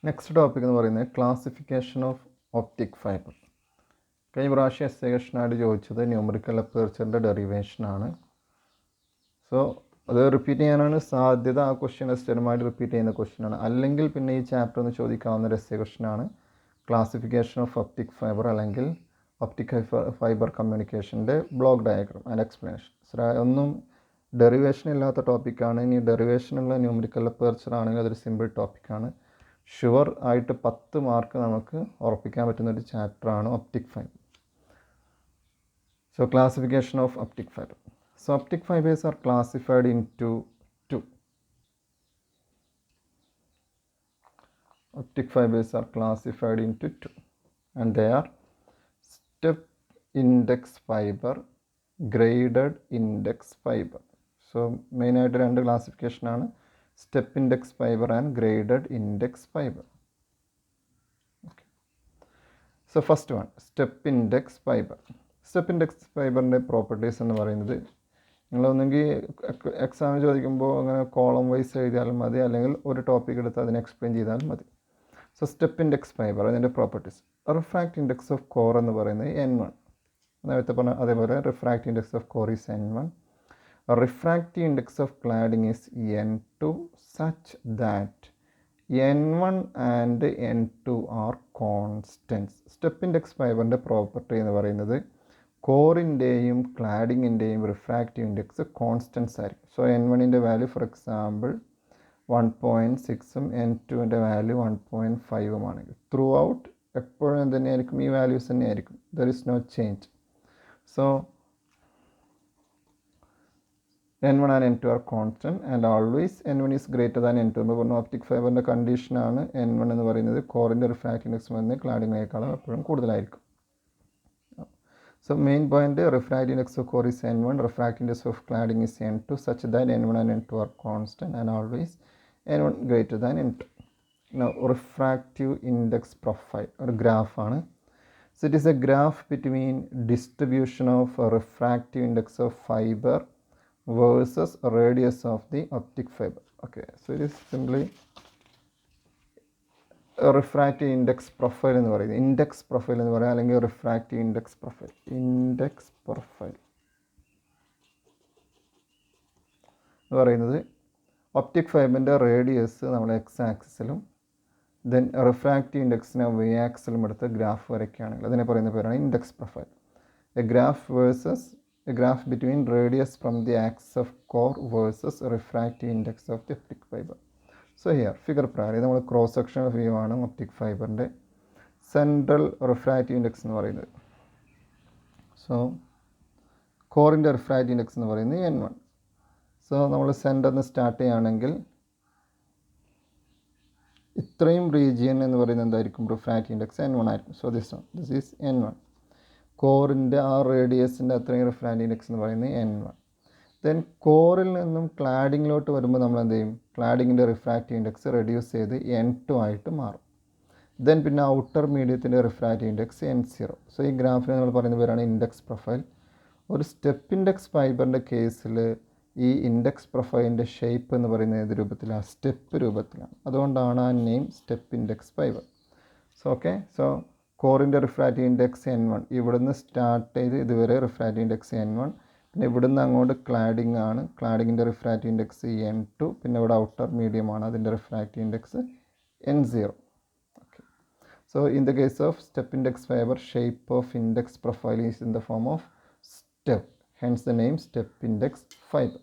Next topic എന്ന് പറയുന്നത് classification of optic fibre. കഴിഞ്ഞ പ്രാവശ്യം എസ് എ ക്വസ്റ്റനായിട്ട് ചോദിച്ചത് ന്യൂമറിക്കൽ അപ്പേർച്ചറിൻ്റെ ഡെറിവേഷനാണ്. സോ അത് റിപ്പീറ്റ് ചെയ്യാനാണ് സാധ്യത. ആ ക്വസ്റ്റ്യൻ സ്ഥിരമായിട്ട് റിപ്പീറ്റ് ചെയ്യുന്ന ക്വസ്റ്റ്യനാണ്. അല്ലെങ്കിൽ പിന്നെ ഈ ചാപ്റ്റർ ഒന്ന് ചോദിക്കാവുന്ന ഒരു എസ് എ ക്വസ്റ്റ്യനാണ് ക്ലാസിഫിക്കേഷൻ ഓഫ് ഒപ്റ്റിക് ഫൈബർ അല്ലെങ്കിൽ ഒപ്റ്റിക് ഫൈബർ കമ്മ്യൂണിക്കേഷൻ്റെ ബ്ലോക്ക് ഡയഗ്രാം ആൻഡ് എക്സ്പ്ലനേഷൻ. ഒന്നും ഡെറിവേഷൻ ഇല്ലാത്ത ടോപ്പിക്കാണ്. ഇനി ഡെറിവേഷനുള്ള ന്യൂമറിക്കൽ അപ്പേർച്ചർ ആണെങ്കിൽ അതൊരു സിമ്പിൾ ടോപ്പിക്കാണ്. ഷുവർ ആയിട്ട് 10 മാർക്ക് നമുക്ക് ഉറപ്പിക്കാൻ പറ്റുന്ന ഒരു ചാപ്റ്ററാണ് optic fibre. So classification of optic fiber. So optic fibers are classified into two. Optic fibers are classified into two, and they are step index fiber, graded index fiber. So main ആയിട്ട് രണ്ട് classification ആണ്, step index fibre and graded index fibre. Okay. So first one, step index fiber. Step index ഫൈബറിൻ്റെ properties എന്ന് പറയുന്നത്, നിങ്ങളൊന്നെങ്കിൽ എക്സാമിന് ചോദിക്കുമ്പോൾ അങ്ങനെ column vice എഴുതിയാലും മതി, അല്ലെങ്കിൽ ഒരു ടോപ്പിക് എടുത്ത് അതിനെ എക്സ്പ്ലെയിൻ ചെയ്താലും മതി. സോ സ്റ്റെപ്പ് ഇൻഡെക്സ് ഫൈബർ, അതിൻ്റെ properties. Refract index of core എന്ന് പറയുന്നത് N1. നേരത്തെ പറഞ്ഞ അതേപോലെ refract index of core is N1. Refractive index of cladding is N2 such that N1 and N2 are constants. Step index ഫൈബറിൻ്റെ property എന്ന് പറയുന്നത് കോറിൻ്റെയും ക്ലാഡിങ്ങിൻ്റെയും റിഫ്രാക്റ്റീവ് ഇൻഡെക്സ് കോൺസ്റ്റൻസ് ആയിരിക്കും. സോ N1ൻ്റെ വാല്യൂ ഫോർ എക്സാമ്പിൾ 1.6ഉം N2ൻ്റെ വാല്യൂ 1.5ഉം ആണെങ്കിൽ ത്രൂ ഔട്ട് എപ്പോഴും തന്നെയായിരിക്കും ഈ വാല്യൂസ് തന്നെയായിരിക്കും. There is no change. So N1 and N2 are constant and always N1 is greater than N2. നമ്മൾ പറഞ്ഞ ഒപ്റ്റിക് ഫൈബറിൻ്റെ കണ്ടീഷനാണ് N1 എന്ന് പറയുന്നത് കോറിൻ്റെ റിഫ്രാക്റ്റീവ് ഇൻഡെക്സ് വന്ന് ക്ലാഡിങ്ങിനേക്കാളും എപ്പോഴും കൂടുതലായിരിക്കും. So main point, refractive index of core is N1, refractive index of cladding is N2 such that N1 and N2 are constant and always N1 greater than N2. Now refractive index profile or graph ആണ്. So it is a graph between distribution of refractive index of fiber versus radius of the optic fiber. Okay, so it is simply refractive index profile എന്ന് പറയുന്നത്, index profile എന്ന് പറയാം, അല്ലെങ്കിൽ refractive index profile. Index profile എന്ന് പറയുന്നത് optic ഫൈബറിൻ്റെ radius നമ്മൾ X ആക്സിസിലും ദെൻ റിഫ്രാക്റ്റീവ് ഇൻഡെക്സിനെ വൈ ആക്സിലും എടുത്ത് ഗ്രാഫ് വരയ്ക്കുകയാണെങ്കിൽ അതിനെ പറയുന്ന പേരാണ് index profile. A graph between radius from the axis of core versus refractive index of the optic fibre. So here figure പ്രകാരം നമ്മൾ ക്രോസ് സെക്ഷൻ വ്യൂ ആണ് ഒപ്റ്റിക് ഫൈബറിൻ്റെ. സെൻട്രൽ റിഫ്രാക്റ്റീവ് ഇൻഡെക്സ് എന്ന് പറയുന്നത്, സോ കോറിൻ്റെ റിഫ്രാക്റ്റീവ് ഇൻഡെക്സ് എന്ന് പറയുന്നത് N1. So നമ്മൾ സെൻറ്ററിൽ നിന്ന് സ്റ്റാർട്ട് ചെയ്യുകയാണെങ്കിൽ ഇത്രയും റീജിയൻ എന്ന് പറയുന്നത് എന്തായിരിക്കും, റിഫ്രാക്റ്റീവ് ഇൻഡെക്സ് N1 ആയിരിക്കും. So this is N1. കോറിൻ്റെ ആ റേഡിയസിൻ്റെ അത്രയും റിഫ്രാക്റ്റീവ് ഇൻഡെക്സ് എന്ന് പറയുന്നത് N1. ദെൻ കോറിൽ നിന്നും ക്ലാഡിങ്ങിലോട്ട് വരുമ്പോൾ നമ്മൾ എന്ത് ചെയ്യും, ക്ലാഡിങ്ങിൻ്റെ റിഫ്രാക്റ്റീവ് ഇൻഡെക്സ് റെഡ്യൂസ് ചെയ്ത് N2 ആയിട്ട് മാറും. ദെൻ പിന്നെ ഔട്ടർ മീഡിയത്തിൻ്റെ റിഫ്രാക്റ്റീവ് ഇൻഡെക്സ് N0. സോ ഈ ഗ്രാഫിനെ നമ്മൾ പറയുന്ന പേരാണ് ഇൻഡെക്സ് പ്രൊഫൈൽ. ഒരു സ്റ്റെപ്പ് ഇൻഡെക്സ് ഫൈബറിൻ്റെ കേസിൽ ഈ ഇൻഡെക്സ് പ്രൊഫൈലിൻ്റെ ഷേപ്പ് എന്ന് പറയുന്നത് ഏത് രൂപത്തിലാണ്, സ്റ്റെപ്പ് രൂപത്തിലാണ്. അതുകൊണ്ടാണ് ആ name step index fibre. So okay, so കോറിൻ്റെ റിഫ്രാക്റ്റീവ് ഇൻഡെക്സ് N1, ഇവിടുന്ന് സ്റ്റാർട്ട് ചെയ്ത് ഇതുവരെ റിഫ്രാക്റ്റീവ് ഇൻഡെക്സ് N1. പിന്നെ ഇവിടുന്ന് അങ്ങോട്ട് ക്ലാഡിംഗ് ആണ്, ക്ലാഡിങ്ങിൻ്റെ റിഫ്രാക്റ്റീവ് ഇൻഡെക്സ് N2. പിന്നെ ഇവിടെ ഔട്ടർ മീഡിയമാണ്, അതിൻ്റെ refractive index N0. Okay, so in the case of step index fibre, shape of index profile is in the form of step, hence the name step index fibre.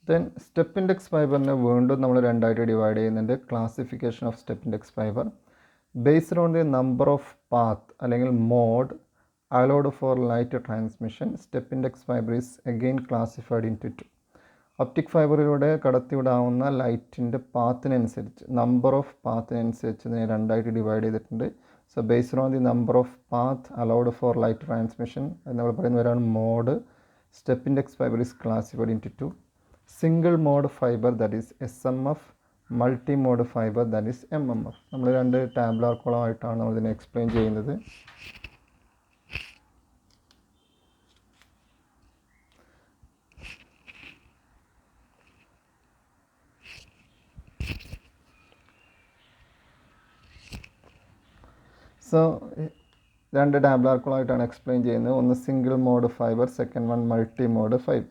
Then step index ഫൈബറിനെ വീണ്ടും നമ്മൾ രണ്ടായിട്ട് divide ചെയ്യുന്നുണ്ട്. Classification of step index fibre based on the number of path അല്ലെങ്കിൽ mode allowed for light transmission. Step index fiber is again classified into two. Optic ഫൈബറിലൂടെ കടത്തിവിടാവുന്ന ലൈറ്റിൻ്റെ പാത്തിനനുസരിച്ച്, നമ്പർ ഓഫ് പാത്തിനനുസരിച്ച് ഇതിനെ രണ്ടായിട്ട് ഡിവൈഡ് ചെയ്തിട്ടുണ്ട്. So based on the number of path allowed for light transmission എന്ന് നമ്മൾ പറയുന്നവരാണ് mode. Step index fibre is classified into single mode fibre that is SMF, multi mode fibre that is MMF. നമ്മൾ രണ്ട് tabular കോളമായിട്ടാണ് നമ്മൾ ഇതിനെ explain ചെയ്യുന്നത്. So രണ്ട് ടാബ്ലാർക്കുകളായിട്ടാണ് explain ചെയ്യുന്നത്. ഒന്ന് single mode fibre, second one multi mode fibre.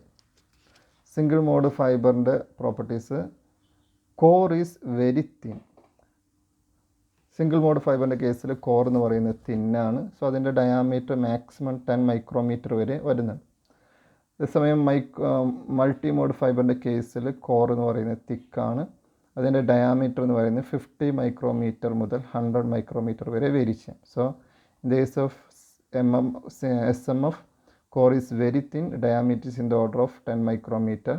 Single mode ഫൈബറിൻ്റെ properties: core is very thin. Single mode ഫൈബറിൻ്റെ കേസിൽ കോർ എന്ന് പറയുന്നത് തിന്നാണ്. സോ അതിൻ്റെ ഡയാമീറ്റർ മാക്സിമം 10 മൈക്രോമീറ്റർ വരെ വരുന്നുണ്ട്. അതേസമയം മൾട്ടി മോഡ് ഫൈബറിൻ്റെ കേസിൽ കോർ എന്ന് പറയുന്നത് തിക്കാണ്. അതിൻ്റെ ഡയാമീറ്റർ എന്ന് പറയുന്നത് 50 മൈക്രോമീറ്റർ മുതൽ 100 മൈക്രോമീറ്റർ വരെ വേരി ചെയ്യാം. So in the case of SMF, core is very thin, diameter is in the order of 10 micrometer.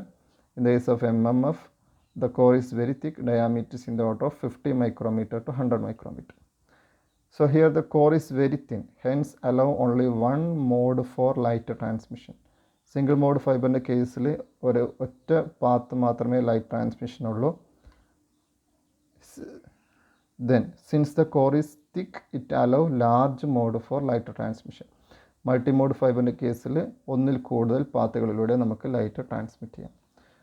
In the case of MMF, the core is very thick, diameter is in the order of 50 micrometer to 100 micrometer. So here the core is very thin, hence allow only one mode for light transmission. Single mode ഫൈബറിൻ്റെ കേസിൽ ഒരു ഒറ്റ path മാത്രമേ light transmission ഉള്ളൂ. Then since the core is thick, it allow large mode for light transmission. Multi mode ഫൈബറിൻ്റെ കേസിൽ ഒന്നിൽ കൂടുതൽ പാത്തുകളിലൂടെ നമുക്ക് ലൈറ്റ് ട്രാൻസ്മിറ്റ് ചെയ്യാം.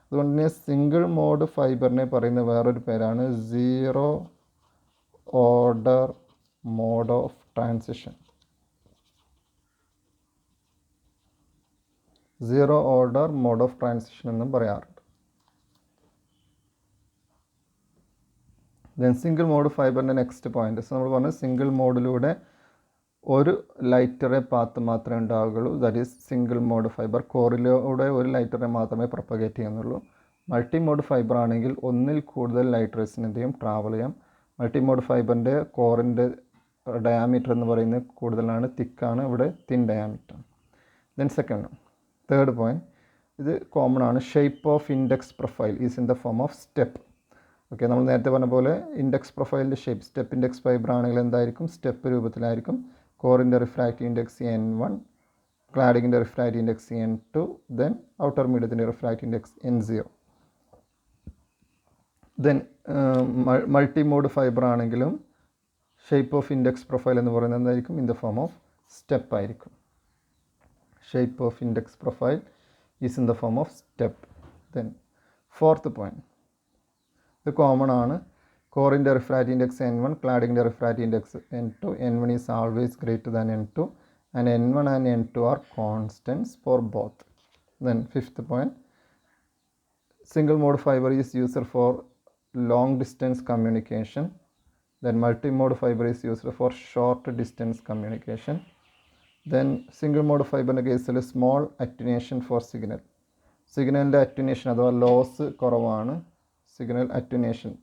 അതുകൊണ്ട് തന്നെ സിംഗിൾ മോഡ് ഫൈബറിനെ പറയുന്ന വേറൊരു പേരാണ് zero order mode of transition. Zero order mode of transition എന്നും പറയാറുണ്ട്. ദെൻ സിംഗിൾ മോഡ് ഫൈബറിൻ്റെ നെക്സ്റ്റ് പോയിന്റ്, നമ്മൾ പറഞ്ഞു സിംഗിൾ മോഡിലൂടെ ഒരു ലൈറ്ററെ പാത്ത് മാത്രമേ ഉണ്ടാവുകയുള്ളൂ. That is single mode fibre. കോറിലൂടെ ഒരു ലൈറ്ററെ മാത്രമേ പ്രൊപ്പഗേറ്റ് ചെയ്യുന്നുള്ളൂ. മൾട്ടി മോഡ് ഫൈബർ ആണെങ്കിൽ ഒന്നിൽ കൂടുതൽ ലൈറ്ററേസിന് എന്ത് ചെയ്യും, ട്രാവൽ ചെയ്യാം. മൾട്ടി മോഡ് ഫൈബറിൻ്റെ കോറിൻ്റെ ഡയാമീറ്റർ എന്ന് പറയുന്നത് കൂടുതലാണ്, തിക്കാണ്. ഇവിടെ thin diameter. Then third point, ഇത് കോമൺ ആണ്. Shape of index profile is in the form of step. Okay, നമ്മൾ നേരത്തെ പറഞ്ഞ പോലെ ഇൻഡെക്സ് പ്രൊഫൈലിൻ്റെ ഷേപ്പ് സ്റ്റെപ്പ് ഇൻഡെക്സ് ഫൈബർ ആണെങ്കിൽ എന്തായിരിക്കും, സ്റ്റെപ്പ് രൂപത്തിലായിരിക്കും. കോറിൻ്റെ റിഫ്രാക്റ്റീവ് ഇൻഡെക്സ് N1, ക്ലാഡിങ്ങിൻ്റെ refractive index N2, then outer മീഡിയത്തിൻ്റെ refractive index N0. Then multi mode fibre ആണെങ്കിലും ഷേപ്പ് ഓഫ് ഇൻഡെക്സ് പ്രൊഫൈൽ എന്ന് പറയുന്നത് എന്തായിരിക്കും, in the form of step ആയിരിക്കും. Shape of index profile is in the form of step. Then fourth point, ഇത് common ആണ്. കോറിൻ്റെ refractive index N1, ക്ലാഡിങ്ങിൻ്റെ refractive index N2. N1 is always greater than N2 and N1 and N2 are constants for both. Then fifth point, single mode fibre is used for long distance communication. Then multi-mode fiber is used for short distance communication. Then single mode fiber ൻ്റെ കേസിൽ small attenuation for signal. സിഗ്നലിൻ്റെ attenuation അഥവാ loss കുറവാണ്. Signal attenuation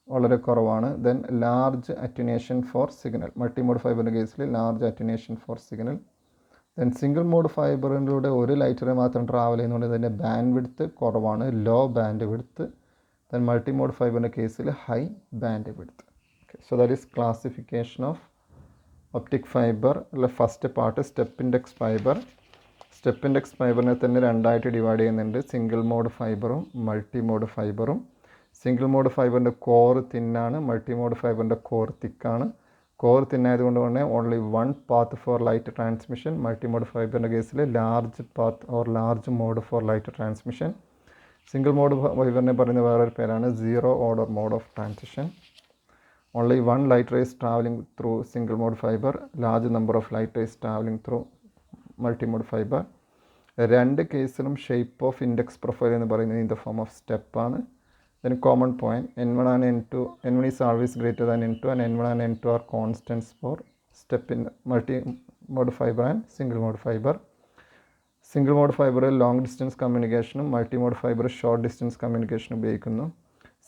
വളരെ കുറവാണ്. Then large attenuation for signal. Multimode ഫൈബറിൻ്റെ കേസിൽ large attenuation for signal. Then single mode ഫൈബറിലൂടെ ഒരു ലൈറ്ററെ മാത്രം ട്രാവൽ ചെയ്യുന്നതുകൊണ്ട് ഇതിൻ്റെ ബാൻഡ് വിഡ്ത്ത് കുറവാണ്, low bandwidth. Then multi-mode fiber in the case is high bandwidth. Okay, so that is classification of optic fiber. The first part is step index fiber. Step index fiber ne thanne rendayitte divide cheyyunnundu, single mode fiber um multi mode fiber um. Single mode fiber inde core thin aanu, multi mode fiber inde core thick aanu. Core thin ayathukondu vanne only one path for light transmission. Multi mode fiber inde case il large path or large mode for light transmission. Single mode ഫൈബറിനെ പറയുന്ന വേറൊരു പേരാണ് zero order mode of transition. Only one light rays travelling through single mode fibre, large number of light rays travelling through multi mode fibre. രണ്ട് കേസിലും shape of index profile എന്ന് പറയുന്നത് in the form of സ്റ്റെപ്പാണ്. Then common point, N1 and N2, N1 is always greater than N2 and N1 and N2 are constants for step in multi mode fibre and single mode fibre. Single mode fibre long distance കമ്മ്യൂണിക്കേഷനും multi mode fibre short distance കമ്മ്യൂണിക്കേഷനും ഉപയോഗിക്കുന്നു.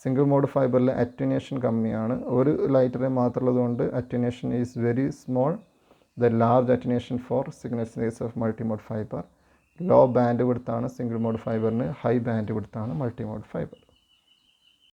Single mode ഫൈബറിൽ attenuation കമ്മിയാണ്. ഒരു light ray മാത്രമുള്ളതുകൊണ്ട് attenuation is very small. The large attenuation for signals case of multi mode fibre. Low ബാൻഡ് വിഡ്ത്താണ് single mode ഫൈബറിന്, ഹൈ ബാൻഡ് വിഡ്ത്താണ് മൾട്ടി മോഡ് ഫൈബർ.